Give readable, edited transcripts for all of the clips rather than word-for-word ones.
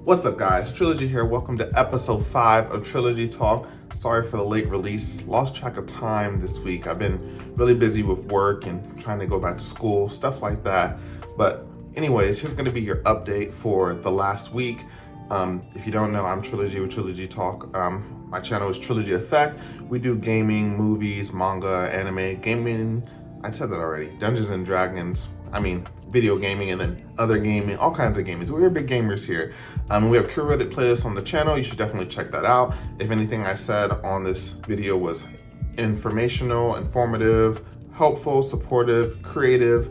What's up, guys? Trilogy here. Welcome to episode 5 of Trilogy Talk. Sorry for the late release. Lost track of time this week. I've been really busy with work and trying to go back to school, stuff like that. But anyways, here's going to be your update for the last week. If you don't know, I'm Trilogy with Trilogy Talk. My channel is Trilogy Effect. We do gaming, movies, manga, anime, gaming. I said that already. Dungeons and Dragons. Video gaming, and then other gaming, all kinds of gaming. So we're big gamers here. We have curated playlists on the channel. You should definitely check that out. If anything I said on this video was informational, informative, helpful, supportive, creative,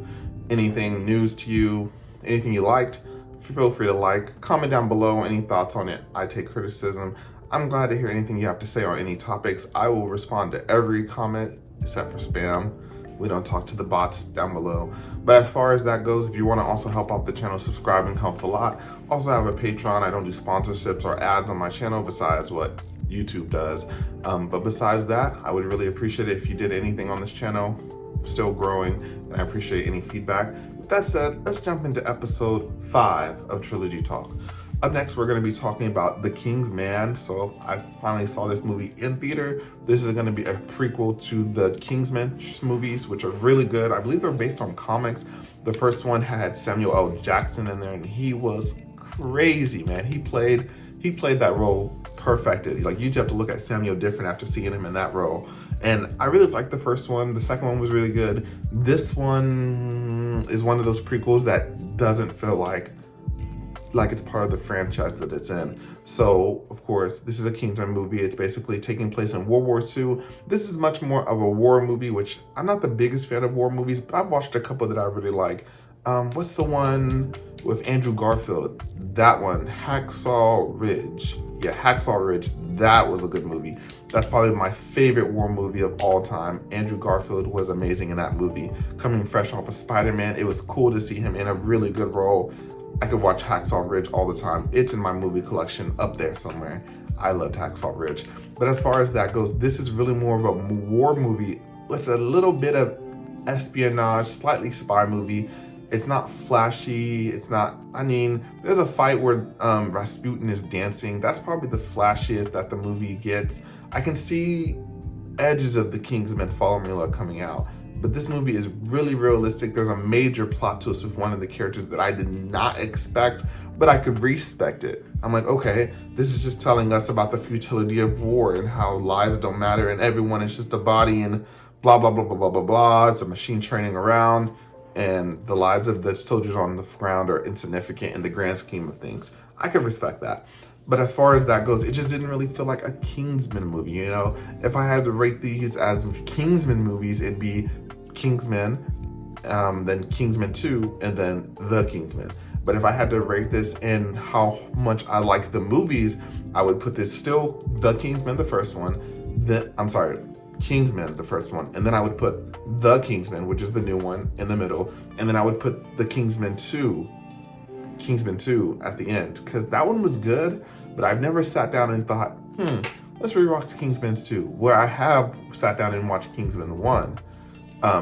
anything news to you, anything you liked, feel free to like, comment down below any thoughts on it. I take criticism. I'm glad to hear anything you have to say on any topics. I will respond to every comment except for spam. We don't talk to the bots down below. But as far as that goes, if you want to also help out the channel, subscribing helps a lot. Also have a Patreon. I don't do sponsorships or ads on my channel besides what YouTube does. But besides that, I would really appreciate it if you did anything on this channel. Still growing, and I appreciate any feedback. With that said, let's jump into episode 5 of Trilogy Talk. Up next, we're going to be talking about The King's Man. So I finally saw this movie in theater. This is going to be a prequel to the Kingsman movies, which are really good. I believe they're based on comics. The first one had Samuel L. Jackson in there, and he was crazy, man. He played that role perfectly. Like, you just have to look at Samuel different after seeing him in that role. And I really liked the first one. The second one was really good. This one is one of those prequels that doesn't feel like it's part of the franchise that it's in. So, of course, this is a Kingsman movie. It's basically taking place in World War II. This is much more of a war movie, which I'm not the biggest fan of war movies, but I've watched a couple that I really like. What's the one with Andrew Garfield? That one, Hacksaw Ridge. Yeah, Hacksaw Ridge. That was a good movie. That's probably my favorite war movie of all time. Andrew Garfield was amazing in that movie. Coming fresh off of Spider-Man, it was cool to see him in a really good role. I could watch Hacksaw Ridge all the time. It's in my movie collection up there somewhere. I loved Hacksaw Ridge. But as far as that goes, this is really more of a war movie with a little bit of espionage, slightly spy movie. It's not flashy. It's not, there's a fight where Rasputin is dancing. That's probably the flashiest that the movie gets. I can see edges of the Kingsman formula coming out. But this movie is really realistic. There's a major plot twist with one of the characters that I did not expect, but I could respect it. I'm like, okay, this is just telling us about the futility of war and how lives don't matter and everyone is just a body and blah, blah, blah, blah, blah, blah, blah. It's a machine training around and the lives of the soldiers on the ground are insignificant in the grand scheme of things. I can respect that. But as far as that goes, it just didn't really feel like a Kingsman movie, you know? If I had to rate these as Kingsman movies, it'd be Kingsman, then Kingsman 2, and then The Kingsman. But if I had to rate this in how much I like the movies, I would put this still The Kingsman, the first one. Kingsman, the first one. And then I would put The Kingsman, which is the new one, in the middle. And then I would put The Kingsman 2 at the end, because that one was good, but I've never sat down and thought, let's rewatch Kingsman 2, where I have sat down and watched Kingsman 1.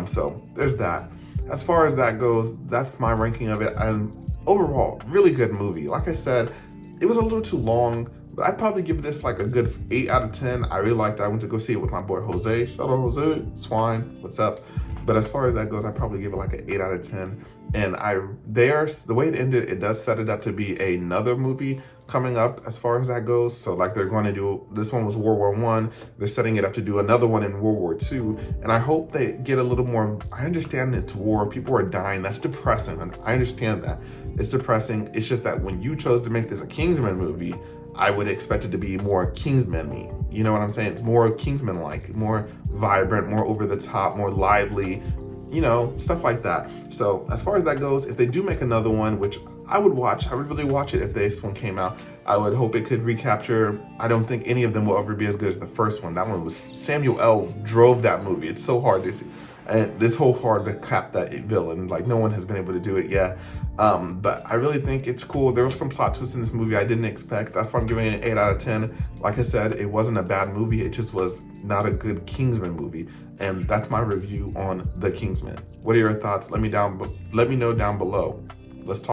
So there's that. As far as that goes, that's my ranking of it. And overall, really good movie. Like I said, it was a little too long, but I'd probably give this like a good 8 out of 10. I really liked it. I went to go see it with my boy Jose. Shout out Jose, Swine, what's up? But as far as that goes, I'd probably give it like an 8 out of 10. And the way it ended, it does set it up to be another movie coming up as far as that goes. So like they're going to do, this one was World War I. They're setting it up to do another one in World War II. And I hope they get a little more, I understand it's war, people are dying. That's depressing. And I understand that. It's depressing. It's just that when you chose to make this a Kingsman movie, I would expect it to be more Kingsman-y. You know what I'm saying? It's more Kingsman-like, more vibrant, more over the top, more lively, you know, stuff like that. So as far as that goes, if they do make another one, which I would really watch it if this one came out. I would hope it could recapture, I don't think any of them will ever be as good as the first one. That one was, Samuel L. drove that movie. It's so hard to see. And it's so hard to cap that villain. Like, no one has been able to do it yet. But I really think it's cool. There was some plot twists in this movie I didn't expect. That's why I'm giving it an 8 out of 10. Like I said, it wasn't a bad movie. It just was not a good Kingsman movie. And that's my review on The Kingsman. What are your thoughts? Let me know down below. Let's talk.